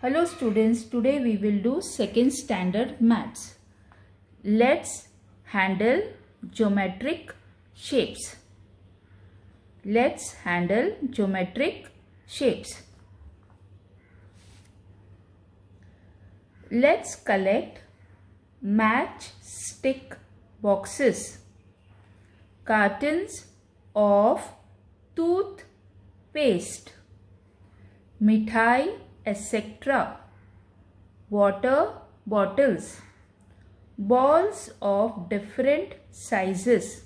Hello students, today we will do second standard maths. Let's handle geometric shapes. Let's handle geometric shapes. Let's collect matchstick boxes, cartons of toothpaste, mithai, etc., water bottles, balls of different sizes,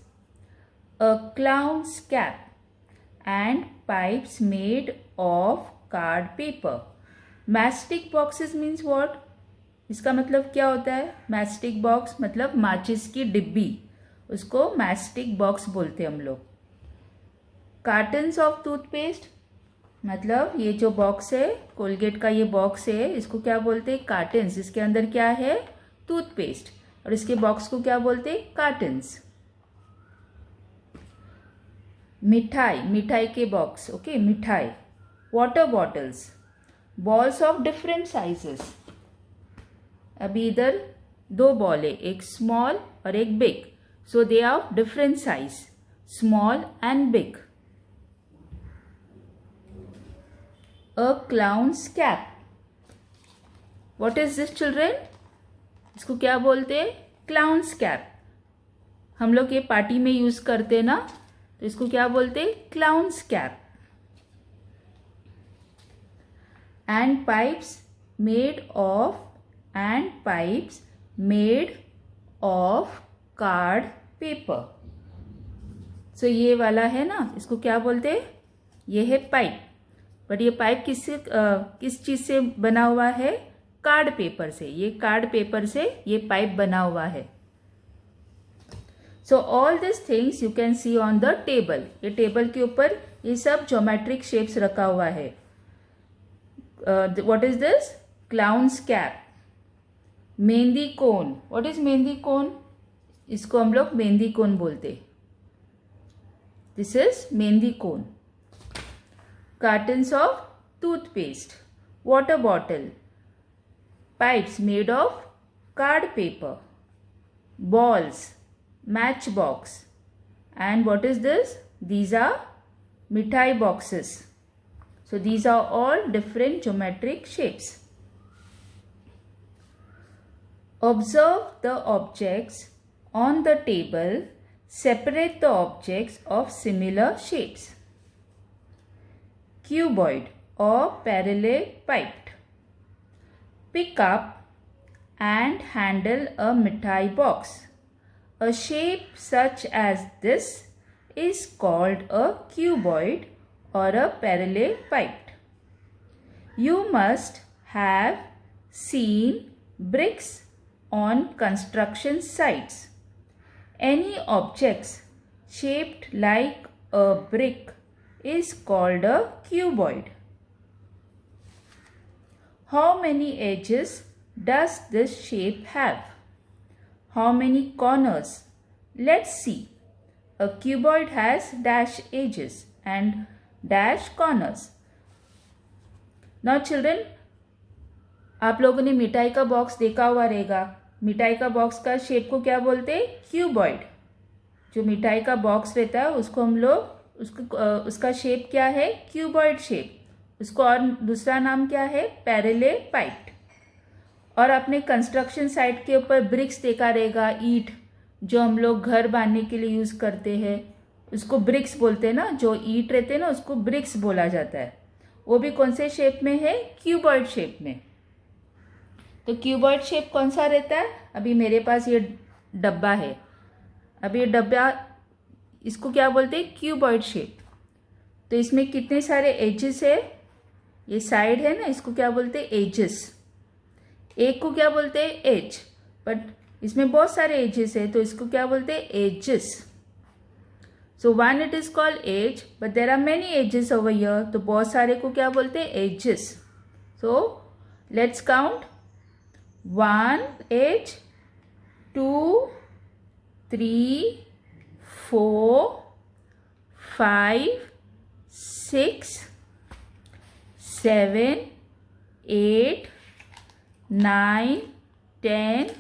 a clown's cap, and pipes made of card paper. Matchstick boxes means what? इसका मतलब क्या होता है? Matchstick box मतलब माचिस की डिब्बी, उसको मैचस्टिक बॉक्स बोलते हैं हम लोग. कार्टन्स ऑफ टूथपेस्ट मतलब ये जो बॉक्स है, कोलगेट का ये बॉक्स है, इसको क्या बोलते हैं? कार्टन्स. इसके अंदर क्या है? टूथपेस्ट. और इसके बॉक्स को क्या बोलते हैं? कार्टन्स. मिठाई, मिठाई के बॉक्स, ओके, मिठाई. Water bottles, balls of different sizes. अभी इधर दो बॉल है, एक स्मॉल और एक big, so they are of different size, small and big. A clown's cap. What is this children? इसको क्या बोलते हैं? Clown's cap. हम लोग ये पार्टी में यूज करते हैं ना, तो इसको क्या बोलते हैं? Clown's cap. And pipes made of card paper. So ये वाला है ना, इसको क्या बोलते हैं? ये है पाइप. बट ये पाइप किस चीज से बना हुआ है? कार्ड पेपर से. ये कार्ड पेपर से ये पाइप बना हुआ है. So all this things you can see on the table. ये टेबल के ऊपर ये सब ज्योमेट्रिक शेप्स रखा हुआ है. What is this? Clown's cap. Mehndi cone. What is mehndi cone? इसको हम लोग मेहंदी कोन बोलते. This is mehndi cone. Cartons of toothpaste, water bottle, pipes made of card paper, balls, matchbox, and what is this? These are mithai boxes. So these are all different geometric shapes. Observe the objects on the table. Separate the objects of similar shapes. Cuboid or parallelepiped. Pick up and handle a mithai box. A shape such as this is called a cuboid or a parallelepiped. You must have seen bricks on construction sites. Any objects shaped like a brick is called a cuboid. How many edges does this shape have? How many corners? Let's see. A cuboid has dash edges and dash corners. Now children, आप लोगों ने मिठाई का box देखा हुआ रहेगा. मिठाई का बॉक्स का शेप को क्या बोलते हैं? क्यूबॉइड. जो मिठाई का बॉक्स रहता है उसको हम लोग उसका शेप क्या है? Cuboid shape. उसको और दूसरा नाम क्या है? पैरेलेपाइप्ड. और अपने कंस्ट्रक्शन साइट के ऊपर ब्रिक्स देखा रहेगा, ईंट जो हम लोग घर बांधने के लिए यूज करते हैं, उसको ब्रिक्स बोलते हैं ना. जो ईंट रहते हैं ना, उसको ब्रिक्स बोला जाता है. वो भी कौन से शेप में है? क्यूबॉइड शेप में. तो क्यूबॉइड शेप कौन सा रहता है? अभी मेरे पास ये डब्बा है. अभी ये डब्बा, इसको क्या बोलते हैं? Cuboid shape. तो इसमें कितने सारे एजेस है? ये साइड है ना, इसको क्या बोलते हैं? एजेस. एक को क्या बोलते हैं? एज. बट इसमें बहुत सारे एजेस है, तो इसको क्या बोलते हैं? Edges. So one it is called edge, but there are many edges over here. तो बहुत सारे को क्या बोलते हैं? Edges. So let's count. 1 edge, 2, 3, 4, 5, 6, 7, 8, 9, 10,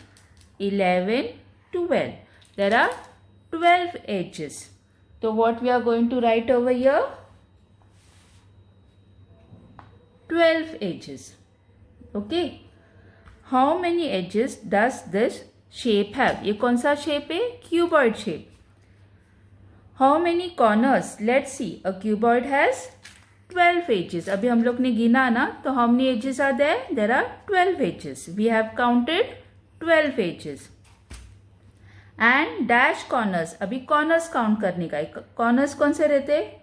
11, 12. There are 12 edges. So what we are going to write over here? 12 edges. Okay. How many edges does this shape have? ये कौन सा shape है? Cuboid shape. How many corners? Let's see. A cuboid has 12 edges. अभी हम लोग ने गिना ना, तो how many edges are there? There are 12 edges. We have counted 12 edges. And dash corners. अभी corners count करने का. Corners कौन से रहते?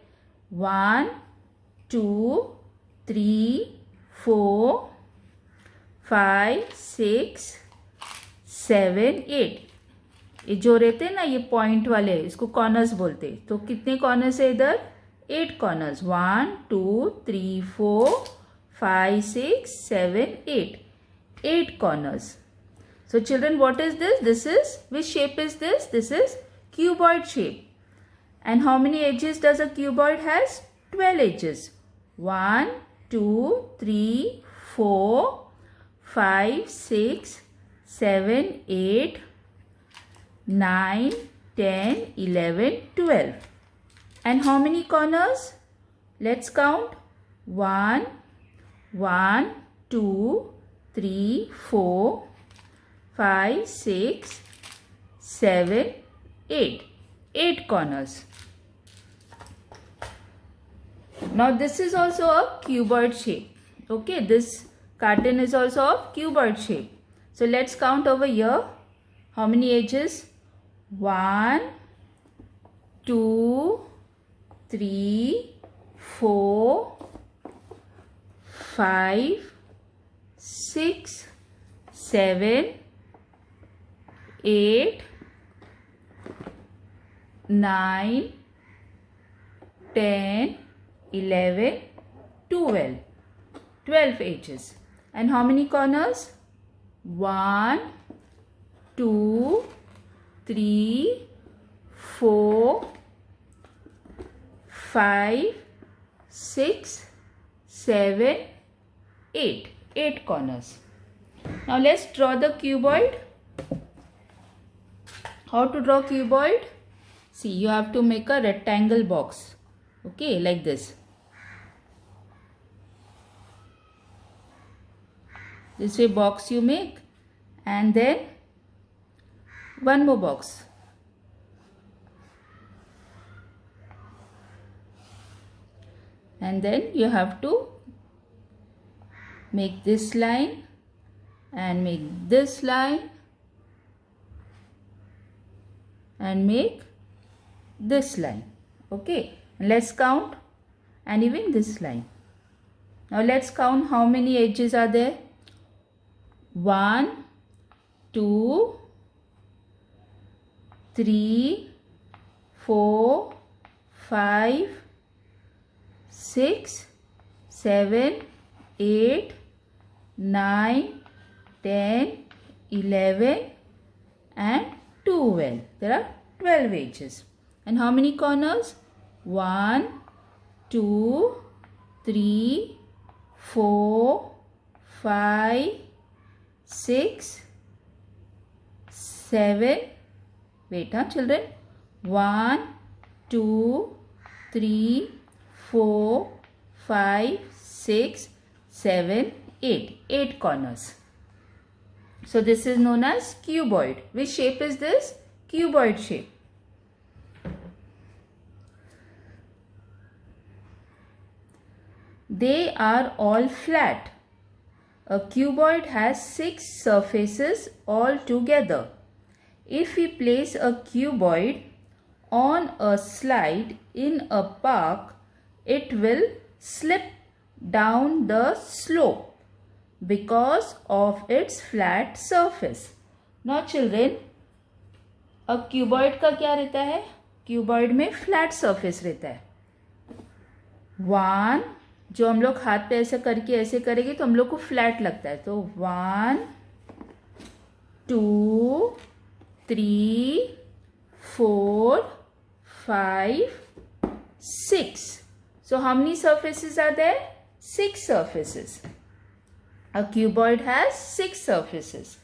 1, 2, 3, 4, 5, 6, 7, 8. ये जो रहते हैं ना, ये पॉइंट वाले, इसको कॉर्नर्स बोलते हैं. तो कितने कॉर्नर्स है इधर? 8 corners. 1, 2, 3, 4, 5, 6, 7, 8. 8 corners. So children, what is this? This is, which shape is this? This is cuboid shape. And how many edges does a cuboid has? 12 edges. 1, 2, 3, 4, 5, 6, 7, 8, 9, 10, 11, 12. And how many corners? Let's count. 1, 2, 3, 4, 5, 6, 7, 8. 8 corners. Now this is also a cuboid shape. Okay, this carton is also of cuboid shape. So let's count over here. How many edges? 1, 2, 3, 4, 5, 6, 7, 8, 9, 10, 11, 12. 12 edges. And how many corners? 1, 2, 3, 4, 5, 6, 7, 8. 8 corners. Now let's draw the cuboid. How to draw cuboid? See, you have to make a rectangle box. Okay, like this. This way box you make, and then one more box. And then you have to make this line and make this line and make this line. Okay, let's count, and even this line. Now let's count how many edges are there. 1, 2, 3, 4, 5, 6, 7, 8, 9, 10, 11 and 12. There are 12 edges. And how many corners? 1, 2, 3, 4, 5, 6, 7. Wait, children. 1, 2, 3, 4, 5, 6, 7, 8. 8 corners. So this is known as cuboid. Which shape is this? Cuboid shape. They are all flat. A cuboid has 6 surfaces all together. If we place a cuboid on a slide in a park, it will slip down the slope because of its flat surface. Now children, अब cuboid का क्या रहता है? Cuboid में flat surface रहता है. 1 जो हम लोग हाथ पे ऐसे करके ऐसे करेंगे तो हम लोग को फ्लैट लगता है. तो 1, 2, 3, 4, 5, 6. So how many surfaces are there? 6 surfaces. A cuboid has 6 surfaces.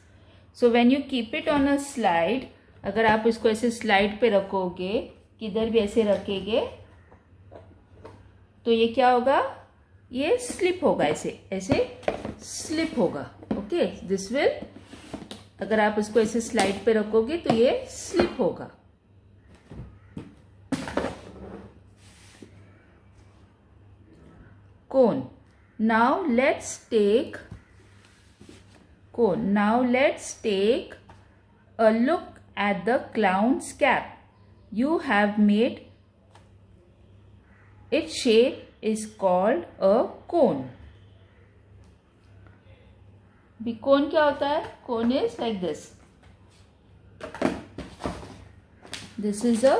So when you keep it on a slide, अगर आप इसको ऐसे स्लाइड पे रखोगे, किधर भी ऐसे रखेंगे, तो ये क्या होगा, ये स्लिप होगा, ऐसे ऐसे स्लिप होगा. ओके, दिस विल, अगर आप इसको ऐसे स्लाइड पे रखोगे तो ये स्लिप होगा. Cone. Now let's take cone. Now let's take a look at the clown's cap. You have made its shape is called a cone. भी cone क्या होता है? Cone is like this. This is a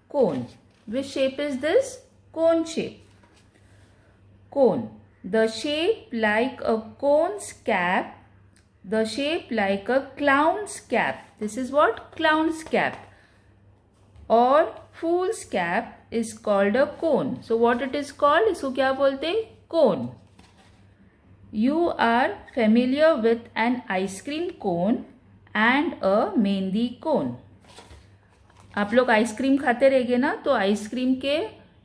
cone. Which shape is this? Cone shape. Cone. The shape like a cone's cap. The shape like a clown's cap. This is what? Clown's cap. Or fool's cap is called a cone. So what it is called? इसको क्या बोलते हैं? Cone. You are familiar with an ice cream cone and a mehndi cone. आप लोग ice cream खाते रहेंगे ना, तो आइसक्रीम के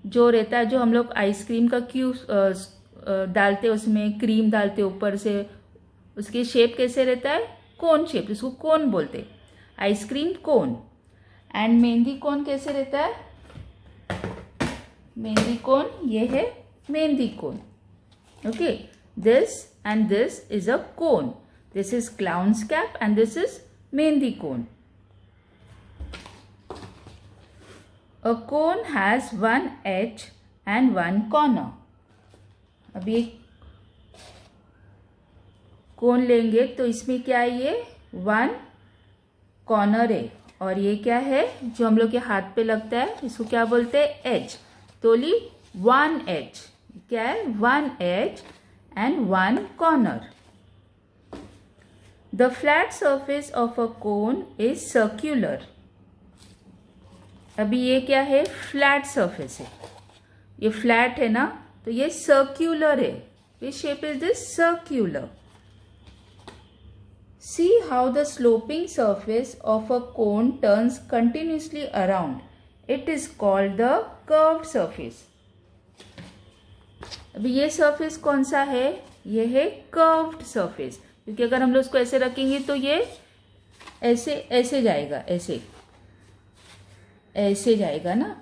जो रहता है, जो हम लोग आइसक्रीम का क्यूब डालते, उसमें क्रीम डालते ऊपर से, उसकी शेप कैसे रहता है? Cone shape. इसको कोन बोलते, ice cream cone. And mehndi cone कैसे रहता है? मेहंदी कोन, ये है mehndi cone. Okay, this and this is a cone. This is clown's cap and this is mehndi cone. A cone has one edge and one corner. अभी कोन लेंगे तो इसमें क्या है? ये वन कॉर्नर है, और ये क्या है जो हम लोग के हाथ पे लगता है, इसको क्या बोलते हैं? एज. तो ली वन एज. क्या है? One edge and one corner. The flat surface of a cone is circular. अभी ये क्या है? फ्लैट सरफेस है. ये फ्लैट है ना, तो ये सर्क्यूलर है. Which shape is this? Circular. See how the sloping surface of a cone turns continuously around. It is called the curved surface. अभी ये सरफेस कौन सा है? ये है कर्व्ड सरफेस. क्योंकि अगर हम लोग इसको ऐसे रखेंगे तो ये ऐसे ऐसे जाएगा, ऐसे ऐसे जाएगा ना.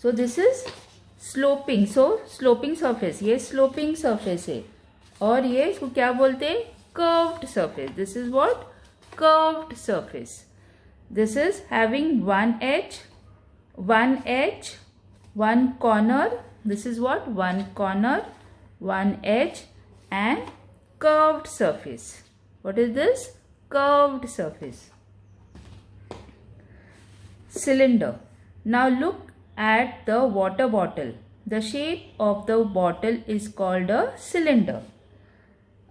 So this is sloping. So sloping surface, ये स्लोपिंग सरफेस है, और ये इसको क्या बोलते हैं? Curved surface. This is what? Curved surface. This is having one edge, one corner. This is what? One corner, one edge and curved surface. What is this? Curved surface. Cylinder. Now look at the water bottle. The shape of the bottle is called a cylinder.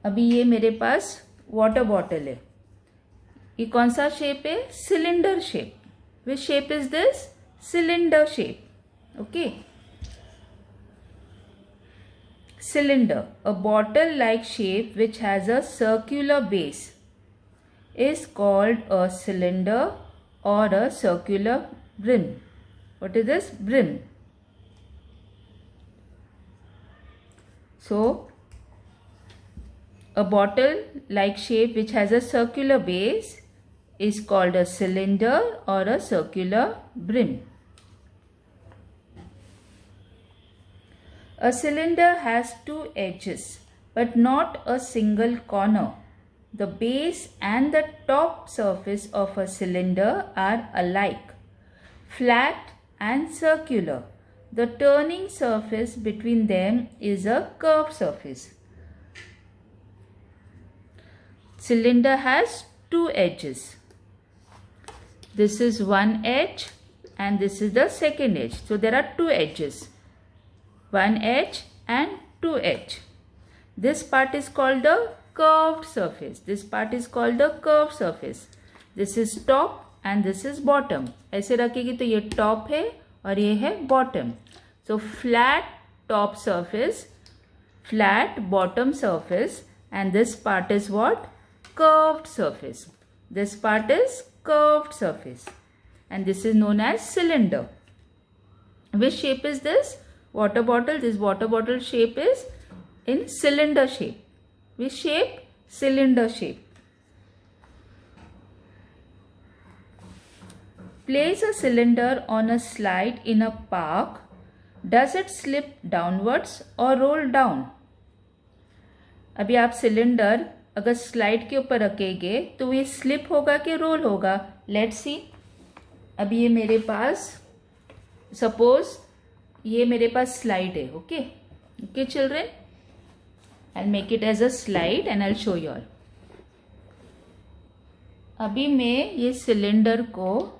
अभी ये मेरे पास water bottle है. ये कौन सा shape है? Cylinder shape. Which shape is this? Cylinder shape. Okay. Cylinder. A bottle-like shape which has a circular base is called a cylinder or a circular brim. What is this? Brim. So, a bottle like shape which has a circular base is called a cylinder or a circular brim. A cylinder has two edges but not a single corner. The base and the top surface of a cylinder are alike, flat and circular. The turning surface between them is a curved surface. Cylinder has two edges. This is one edge and this is the second edge. So there are two edges. One edge and two edge. This part is called the curved surface. This part is called the curved surface. This is top and this is bottom. ऐसे रखेगी तो ये top है और ये है bottom. So flat top surface, flat bottom surface and this part is what? Curved surface. This part is curved surface, and this is known as cylinder. Which shape is this? Water bottle. This water bottle shape is in cylinder shape. Which shape? Cylinder shape. Place a cylinder on a slide in a park. Does it slip downwards or roll down? अभी आप cylinder अगर slide के ऊपर रखेंगे तो ये slip होगा कि रोल होगा? Let's see. अभी ये मेरे पास, सपोज ये मेरे पास स्लाइड है. Okay children, I will make it as a slide and I will show you all. अभी मैं ये सिलेंडर को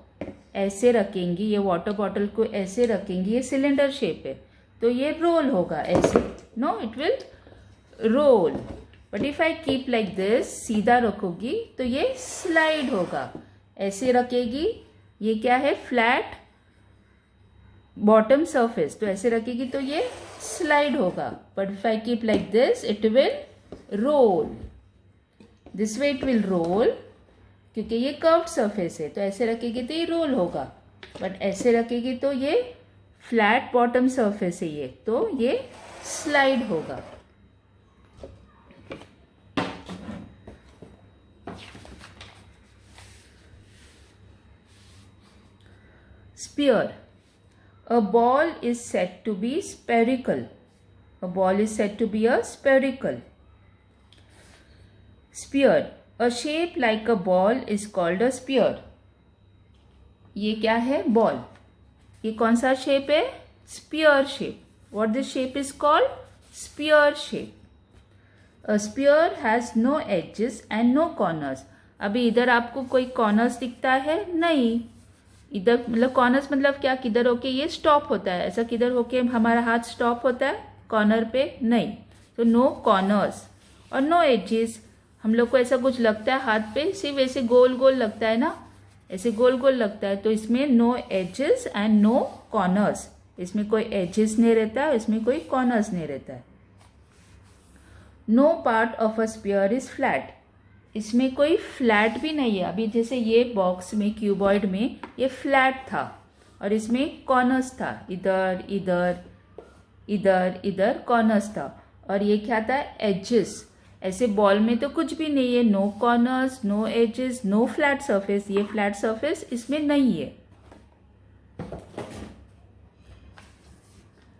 ऐसे रखेंगी, ये वाटर बॉटल को ऐसे रखेंगी, ये सिलेंडर शेप है तो ये रोल होगा ऐसे. No, it will roll. But if I keep like this, सीधा रखोगी तो ये स्लाइड होगा. ऐसे रखेगी, ये क्या है? फ्लैट बॉटम सरफेस, तो ऐसे रखेगी तो ये स्लाइड होगा. But if I keep like this, it will roll. This way it will roll, क्योंकि ये कर्व्ड सरफेस है तो ऐसे रखेगी तो ये रोल होगा. बट ऐसे रखेगी तो ये फ्लैट बॉटम सरफेस है ये, तो ये स्लाइड होगा. Sphere. A ball is said to be spherical. A ball is said to be a spherical. Sphere. A shape like a ball is called a sphere. ये क्या है? बॉल. ये कौन सा शेप है? Sphere shape. What this shape is called? Sphere shape. A sphere has no edges and no corners. अभी इधर आपको कोई कॉर्नर्स दिखता है? नहीं. इधर मतलब कॉर्नर्स मतलब क्या? किधर होके ये स्टॉप होता है? ऐसा किधर होके हमारा हाथ स्टॉप होता है? कॉर्नर पे नहीं. तो नो कॉर्नर्स और नो एजेस. हम लोग को ऐसा कुछ लगता है हाथ पे, सिर्फ ऐसे गोल गोल लगता है ना, ऐसे गोल गोल लगता है. तो इसमें no edges and no corners. इसमें कोई एजेस नहीं रहता है, इसमें कोई कॉर्नर्स नहीं रहता है. No part of a sphere is flat. इसमें कोई फ्लैट भी नहीं है. अभी जैसे ये बॉक्स में, क्यूबॉइड में ये फ्लैट था और इसमें कॉर्नर्स था, इधर इधर इधर इधर कॉर्नर्स था. और ये क्या था? एजेस. ऐसे बॉल में तो कुछ भी नहीं है. No corners, no edges, no flat surface. ये फ्लैट सरफेस इसमें नहीं है.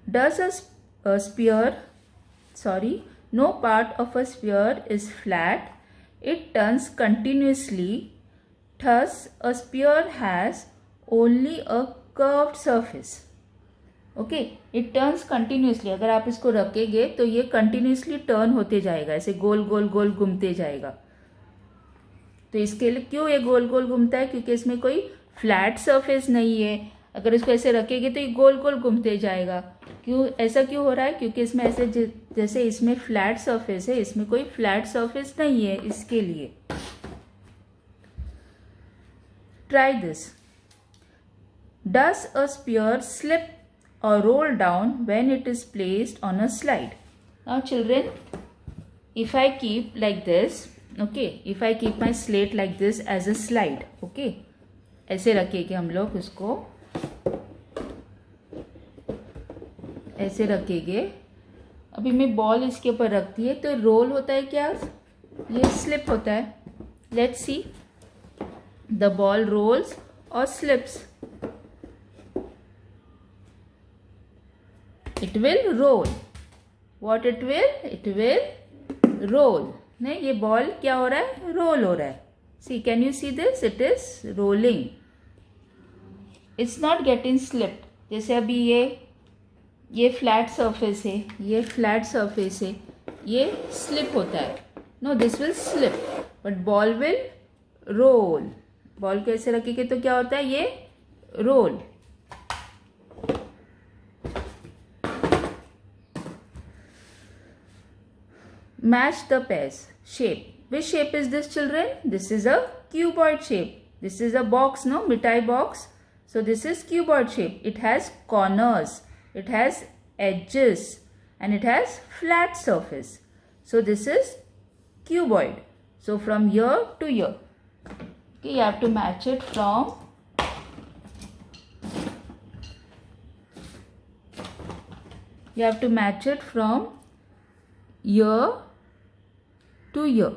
Does a sphere, sorry, no part of a sphere is flat. It turns continuously. Thus, a sphere has only a curved surface. Okay, it turns continuously. अगर आप इसको रखेंगे तो ये continuously टर्न होते जाएगा, ऐसे गोल गोल गोल घूमते जाएगा. तो इसके लिए क्यों ये गोल गोल घूमता है? क्योंकि इसमें कोई फ्लैट सरफेस नहीं है. अगर इसको ऐसे रखेंगे तो ये गोल गोल घूमते जाएगा. क्यों? ऐसा क्यों हो रहा है? क्योंकि इसमें ऐसे जैसे इसमें फ्लैट सरफेस है, इसमें कोई फ्लैट सरफेस नहीं है. इसके लिए try this. Does a sphere slip और roll down when it is placed on a slide? Now children, if I keep like this, okay, if I keep my slate like this as a slide, okay, ऐसे रखेंगे हम लोग उसको, ऐसे रखेंगे. अभी मैं बॉल इसके ऊपर रखती है तो रोल होता है क्या? ये स्लिप होता है. Let's see. The ball rolls और slips. It will roll. What it will? It will roll. नहीं, ये बॉल क्या हो रहा है? रोल हो रहा है. See, can you see this? It is rolling. It's not getting slipped. जैसे अभी ये फ्लैट सरफेस है, ये फ्लैट सरफेस है, ये स्लिप होता है. No, this will slip, but ball will roll. Ball को ऐसे रखेंगे तो क्या होता है? ये roll. Match the pairs. Shape. Which shape is this, children? This is a cuboid shape. This is a box, no? Mithai box. So this is cuboid shape. It has corners. It has edges and it has flat surface. So this is cuboid. So from here to here. Okay, you have to match it from here to here.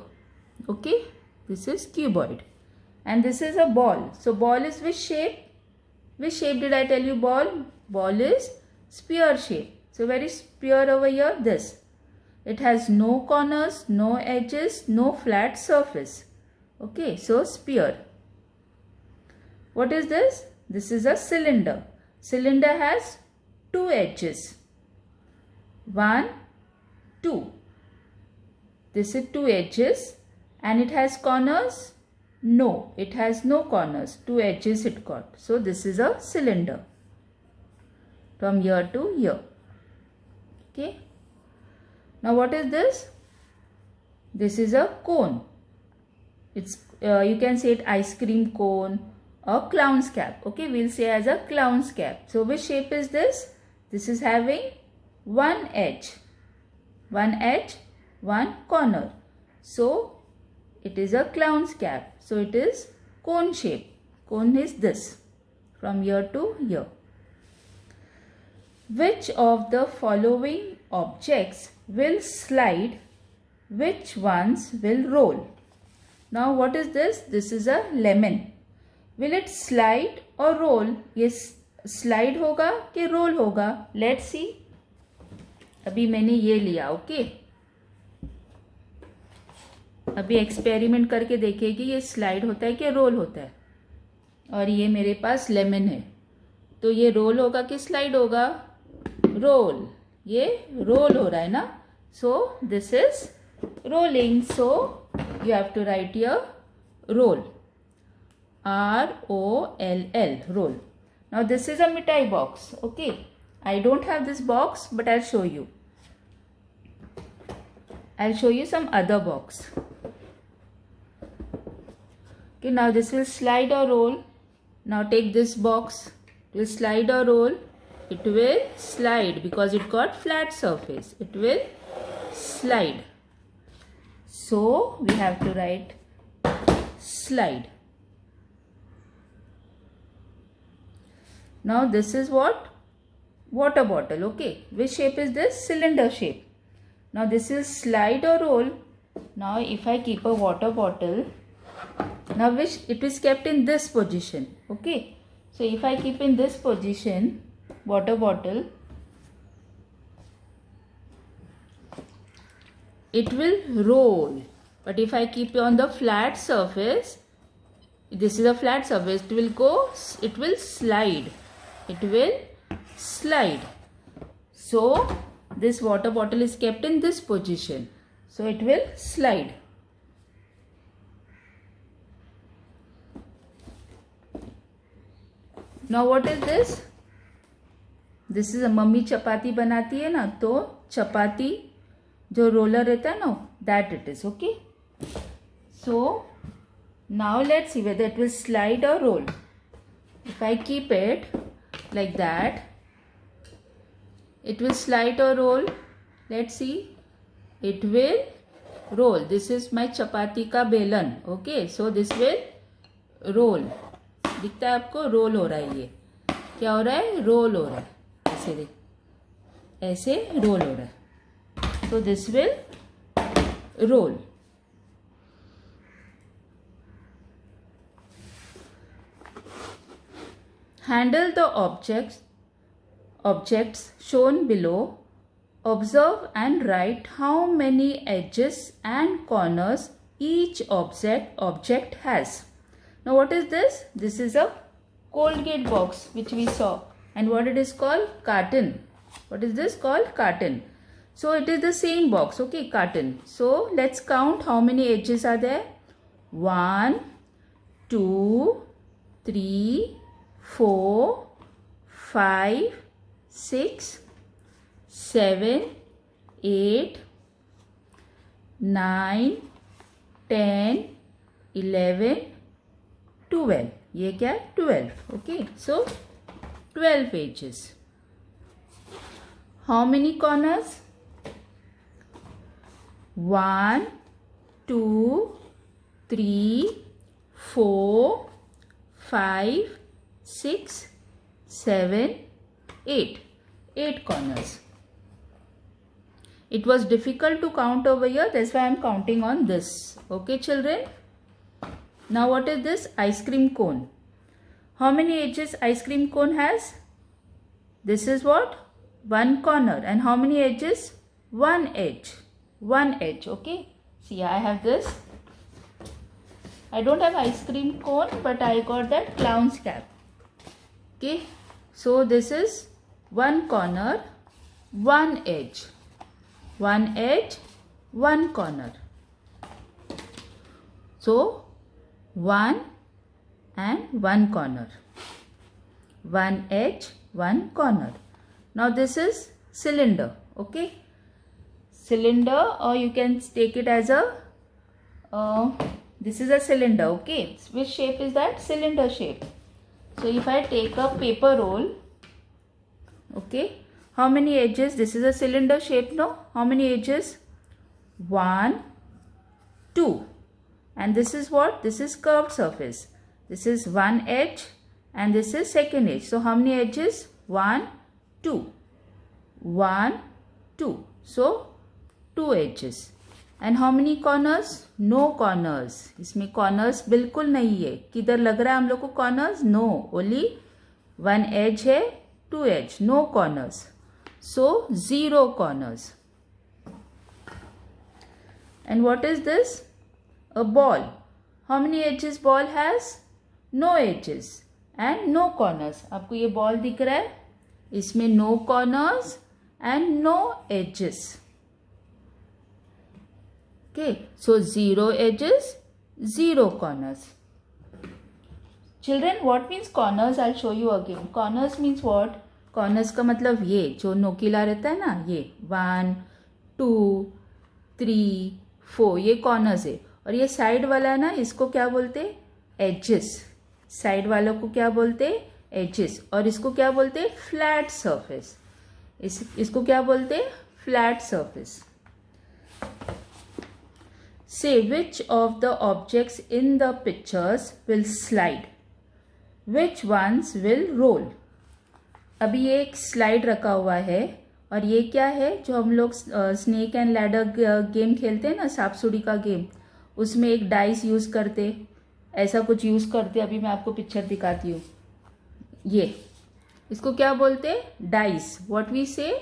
Okay, this is cuboid. And this is a ball. So ball is which shape? Which shape did I tell you ball? Ball is sphere shape. So where is sphere over here? This. It has no corners, no edges, no flat surface. Okay, so sphere. What is this? This is a cylinder. Cylinder has two edges. 1, 2. This is two edges. And it has corners? No, it has no corners. Two edges it got. So this is a cylinder. From here to here. Okay. Now what is this? This is a cone. It's you can say it ice cream cone or clown's cap. Okay, we'll say as a clown's cap. So which shape is this? This is having one edge, one corner. So it is a clown's cap. So it is cone shape. Cone is this from here to here. Which of the following objects will slide? Which ones will roll? Now what is this? This is a lemon. Will it slide or roll? Yes, slide होगा कि roll होगा? Let's see. अभी मैंने ये लिया, okay? अभी experiment करके देखेगी ये स्लाइड होता है कि रोल होता है. और ये मेरे पास लेमन है, तो ये रोल होगा कि स्लाइड होगा? रोल. ये रोल हो रहा है ना. So this is rolling. So you have to write your roll. ROLL, roll. Now this is a mithai box. Okay, I don't have this box, but I'll show you. I'll show you some other box. Okay, now this will slide or roll. Now take this box. It will slide or roll. It will slide because it got flat surface. It will slide. So we have to write slide. Now this is what? Water bottle. Okay, which shape is this? Cylinder shape. Now this is slide or roll. Now if I keep a water bottle, now which it is kept in this position. Okay, so if I keep in this position water bottle, it will roll. But if I keep on the flat surface, this is a flat surface, it will go, it will slide. It will slide. So this water bottle is kept in this position. So it will slide. Now what is this? This is a mummy chapati बनाती है ना, तो चपाती जो roller रहता है ना, that it is. Okay. So now let's see whether it will slide or roll. If I keep it like that, it will slide or roll. Let's see. It will roll. This is my chapati का बेलन. Okay, so this will roll. दिखता है आपको? Role हो रहा है. ये क्या हो रहा है? रोल हो रहा है. ऐसे देख, ऐसे रोल हो रहा है. So this will roll. Handle the objects shown below. Observe and write how many edges and corners each object has. Now what is this? This is a Colgate box which we saw. And what it is called? Carton. What is this called? Carton. So it is the same box. Okay, carton. So let's count how many edges are there. 1, 2, 3, 4, 5, 6, 7, 8, 9, 10, 11, 12. ये क्या है? 12. Okay, so 12 edges. How many corners? 1, 2, 3, 4, 5, 6, 7, 8. 8 corners. It was difficult to count over here. That's why I am counting on this. Okay, children. Now what is this? Ice cream cone. How many edges ice cream cone has? This is what? One corner. And how many edges? One edge. One edge. Okay. See, I have this. I don't have ice cream cone, but I got that clown's cap. Okay. So this is one corner, one edge. One edge, one corner. So, one and one corner. One edge, one corner. Now this is cylinder. Okay. Cylinder, or you can take it as a, this is a cylinder. Okay. Which shape is that? Cylinder shape. So if I take a paper roll, okay. How many edges? This is a cylinder shape, no? How many edges? 1, 2. And this is what? This is curved surface. This is one edge and this is second edge. So how many edges? 1, 2. 1, 2. So 2 edges. And how many corners? No corners. इसमें corners बिल्कुल नहीं है. किधर लग रहा है हम लोग को corners? No. Only one edge है, 2 edge. No corners. So 0 corners. And what is this? A ball. How many edges ball has? No edges and no corners. आपको ये ball दिख रहा है? इसमें no corners and no edges. Okay, so 0 edges, 0 corners. Children, what means corners? I'll show you again. Corners means what? Corners का मतलब ये जो नोकीला रहता है ना, ये 1, 2, 3, 4 ये corners है. और ये साइड वाला है ना, इसको क्या बोलते? एजेस. साइड वालों को क्या बोलते? एजेस. और इसको क्या बोलते? Flat surface. इसको क्या बोलते? Flat surface. Say which of the objects in the pictures will slide? Which ones will roll? अभी ये एक स्लाइड रखा हुआ है और ये क्या है जो हम लोग स्नेक एंड लैडर गेम खेलते हैं ना, सांप सीढ़ी का गेम, उसमें एक डाइस यूज करते, ऐसा कुछ यूज करते. अभी मैं आपको पिक्चर दिखाती हूँ. ये इसको क्या बोलते? Dice. What we say,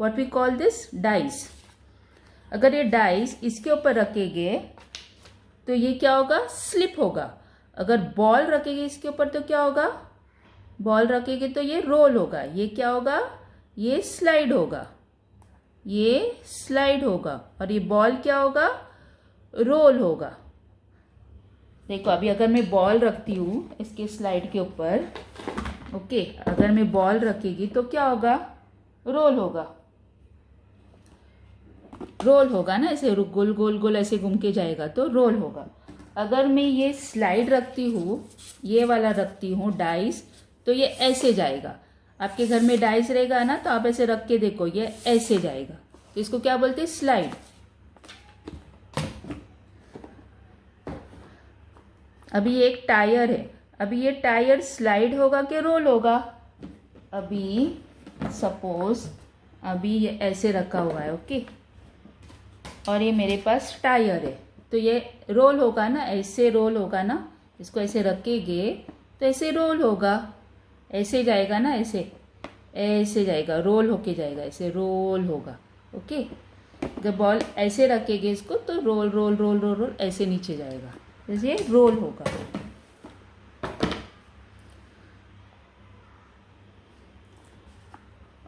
what we call this? Dice. अगर ये डाइस इसके ऊपर रखेंगे तो ये क्या होगा? स्लिप होगा. अगर बॉल रखेंगे इसके ऊपर तो क्या होगा? बॉल रखेंगे तो ये रोल होगा. ये क्या होगा? ये स्लाइड होगा. ये स्लाइड होगा. और ये बॉल क्या होगा? रोल होगा. देखो अभी अगर मैं बॉल रखती हूँ इसके स्लाइड के ऊपर, ओके, अगर मैं बॉल रखेगी तो क्या होगा? रोल होगा. रोल होगा ना, ऐसे गोल गोल गोल ऐसे घूम के जाएगा तो रोल होगा. अगर मैं ये स्लाइड रखती हूँ, ये वाला रखती हूँ डाइस, तो ये ऐसे जाएगा. आपके घर में डाइस रहेगा ना, तो आप ऐसे रख के देखो, ये ऐसे जाएगा. तो इसको क्या बोलते हैं? स्लाइड. अभी ये एक टायर है. अभी ये टायर स्लाइड होगा कि रोल होगा? अभी सपोज अभी ये ऐसे रखा हुआ है, ओके, और ये मेरे पास टायर है, तो ये रोल होगा ना, ऐसे रोल होगा ना. इसको ऐसे रखेंगे तो ऐसे रोल होगा. ऐसे जाएगा ना, ऐसे ऐसे जाएगा, रोल होके जाएगा, ऐसे रोल होगा. ओके, जब बॉल ऐसे रखेंगे इसको तो roll roll roll roll roll ऐसे नीचे जाएगा, जैसे रोल होगा.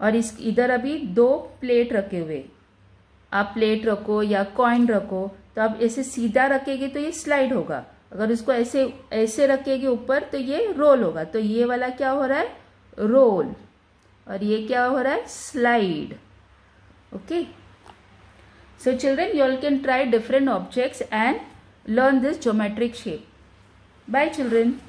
और इस इधर अभी 2 प्लेट रखे हुए. आप प्लेट रखो या कॉइन रखो, तो आप ऐसे सीधा रखेंगे तो ये स्लाइड होगा. अगर इसको ऐसे ऐसे रखेंगे ऊपर तो ये रोल होगा. तो ये वाला क्या हो रहा है? रोल. और ये क्या हो रहा है? Slide. Okay. So children, you all can try different objects and learn this geometric shape. Bye children.